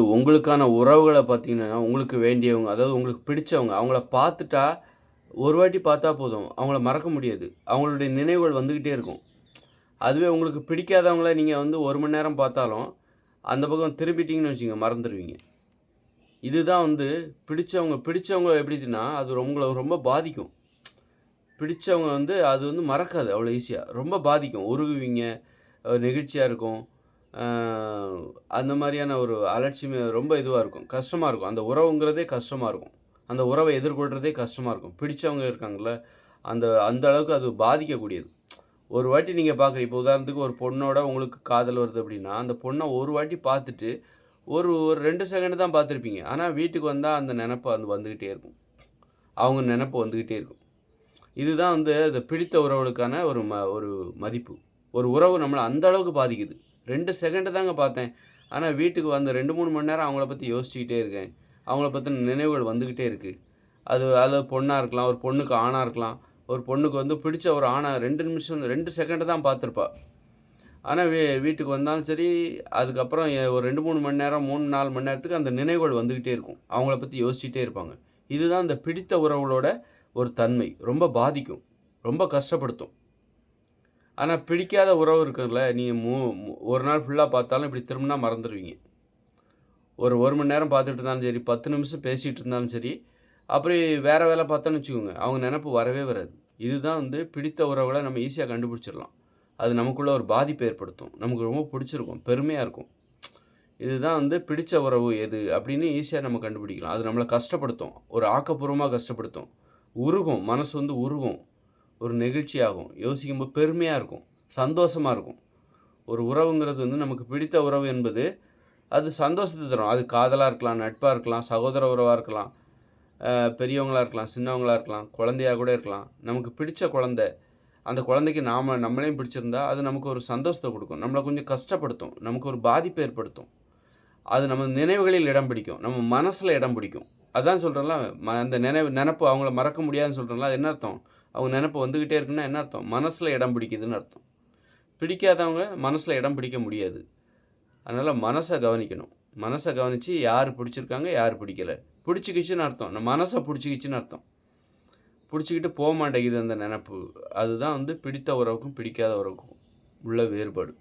உங்களுக்கான உறவுகள பார்த்தீங்கன்னா, உங்களுக்கு வேண்டியவங்க, அதாவது உங்களுக்கு பிடிச்சவங்க, அவங்கள பார்த்துட்டா, ஒரு வாட்டி பார்த்தா போதும். அவங்கள மறக்க முடியாது. அவங்களுடைய நினைவுகள் வந்துகிட்டே இருக்கும். அதுவே உங்களுக்கு பிடிக்காதவங்கள நீங்க வந்து 1 மணி நேரம் பார்த்தாலும், அந்த பக்கம் திரும்பிட்டீங்கன்னு வச்சுக்கங்க, மறந்துருவீங்க. இதுதான் வந்து பிடிச்சவங்க எப்படின்னா, அது உங்கள ரொம்ப பாதிக்கும். பிடிச்சவங்க வந்து அது வந்து மறக்காது அவ்வளோ ஈஸியா. ரொம்ப பாதிக்கும். உருகுவீங்க, நெகிழ்ச்சியா இருக்கும். அ அந்த மாரியான ஒரு அலட்சியமே ரொம்ப இதுவா இருக்கும். கஷ்டமா இருக்கும். அந்த உறவுங்கிறதே கஷ்டமா இருக்கும். அந்த உறவ எதிர்கொள்றதே கஷ்டமா இருக்கும். பிடிச்சவங்க இருக்காங்கல்ல, அந்த அந்த அளவுக்கு அது பாதிக்கக்கூடியது. ஒரு வாட்டி நீங்க இப்போ உதாரணத்துக்கு ஒரு பொண்ணோட உங்களுக்கு காதல் வருது அப்படின்னா, அந்த பொண்ண ஒரு வாட்டி பார்த்துட்டு, ஒரு ஒரு 2 செகண்ட் தான் பார்த்துருப்பீங்க. ஆனா வீட்டுக்கு வந்தா அந்த நெனப்பு வந்துகிட்டே இருக்கும். அவங்க நெனப்பு வந்துகிட்டே இருக்கும். இதுதான் வந்து அந்த பிடித்த உறவுகளுக்கான ஒரு மதிப்பு. ஒரு உறவு நம்மள அந்த அளவுக்கு பாதிக்குது. 2 செகண்ட் தாங்க பார்த்தேன். ஆனா வீட்டுக்கு வந்து 2, 3 மணி நேரம் அவங்கள பத்தி யோசிச்சுக்கிட்டே இருக்கேன். அவங்கள பத்தின நினைவுகள் வந்துகிட்டே இருக்கு. அது பொண்ணா இருக்கலாம், ஒரு பொண்ணுக்கு ஆணா இருக்கலாம். ஒரு பொண்ணுக்கு வந்து பிடிச்ச ஒரு ஆண 2 நிமிஷம் 2 செகண்ட் தான் பார்த்துருப்பா. ஆனா வீட்டுக்கு வந்தாலும் சரி, அதுக்கப்புறம் ஒரு 2, 3 மணி நேரம், 3, 4 மணி நேரத்துக்கு அந்த நினைவுகள் வந்துகிட்டே இருக்கும். அவங்கள பத்தி யோசிச்சுட்டே இருப்பாங்க. இதுதான் இந்த பிடித்த உறவுகளோட ஒரு தன்மை. ரொம்ப பாதிக்கும். ரொம்ப கஷ்டப்படுத்தும். ஆனா பிடிக்காத உறவு இருக்குல்ல, நீங்க ஒரு நாள் ஃபுல்லா பார்த்தாலும் இப்படி திரும்புனா மறந்துருவீங்க. ஒரு 1 மணி நேரம் பார்த்துட்டு இருந்தாலும் சரி, 10 நிமிஷம் பேசிட்டு இருந்தாலும் சரி, அப்புறம் வேற வேல பார்த்தோன்னு வச்சுக்கோங்க, அவங்க நெனப்பு வரவே வராது. இதுதான் வந்து பிடித்த உறவுகள நம்ம ஈஸியா கண்டுபிடிச்சிடலாம். அது நமக்குள்ள ஒரு பாதிப்பை ஏற்படுத்தும். நமக்கு ரொம்ப பிடிச்சிருக்கும். பெருமையா இருக்கும். இதுதான் வந்து பிடிச்ச உறவு எது அப்படின்னு ஈஸியா நம்ம கண்டுபிடிக்கலாம். அது நம்மள கஷ்டப்படுத்தும். ஒரு ஆக்கப்பூர்வமா கஷ்டப்படுத்தும். உருகும். மனசு வந்து உருகும். ஒரு நெகிழ்ச்சியாகும். யோசிக்கும்போது பெருமையா இருக்கும். சந்தோஷமா இருக்கும். ஒரு உறவுங்கிறது வந்து நமக்கு பிடித்த உறவு என்பது, அது சந்தோஷத்த தரும். அது காதலா இருக்கலாம், நட்பா இருக்கலாம், சகோதர உறவா இருக்கலாம், பெரியவங்களா இருக்கலாம், சின்னவங்களா இருக்கலாம், குழந்தையா கூட இருக்கலாம். நமக்கு பிடிச்ச குழந்தை, அந்த குழந்தைக்கு நம்மளையும் பிடிச்சிருந்தா, அது நமக்கு ஒரு சந்தோஷத்த குடுக்கும். நம்மள கொஞ்சம் கஷ்டப்படுத்தும். நமக்கு ஒரு பாதிப்பை ஏற்படுத்தும். அது நம்ம நினைவுகளில் இடம் பிடிக்கும். நம்ம மனசுல இடம் பிடிக்கும். அதான் சொல்றேன்ல, அந்த நெனப்பு அவங்கள மறக்க முடியாதுன்னு சொல்றேன்ல, அது என்ன அர்த்தம்? அவங்க நெனப்பு வந்துகிட்டே இருக்குன்னா என்ன அர்த்தம்? மனசுல இடம் பிடிக்குதுன்னு அர்த்தம். பிடிக்காதவங்க மனசுல இடம் பிடிக்க முடியாது. அதனால மனச கவனிக்கணும். மனச கவனிச்சு யார் பிடிச்சிருக்காங்க, யார் பிடிக்கல. பிடிச்சுக்கிச்சுன்னு அர்த்தம். நம்ம மனச பிடிச்சுக்கிச்சுன்னு அர்த்தம். பிடிச்சுக்கிட்டு மாட்டேங்குது அந்த நெனப்பு. அதுதான் வந்து பிடித்த உறவுக்கும், பிடிக்காத உறவுக்கும் உள்ள வேறுபாடு.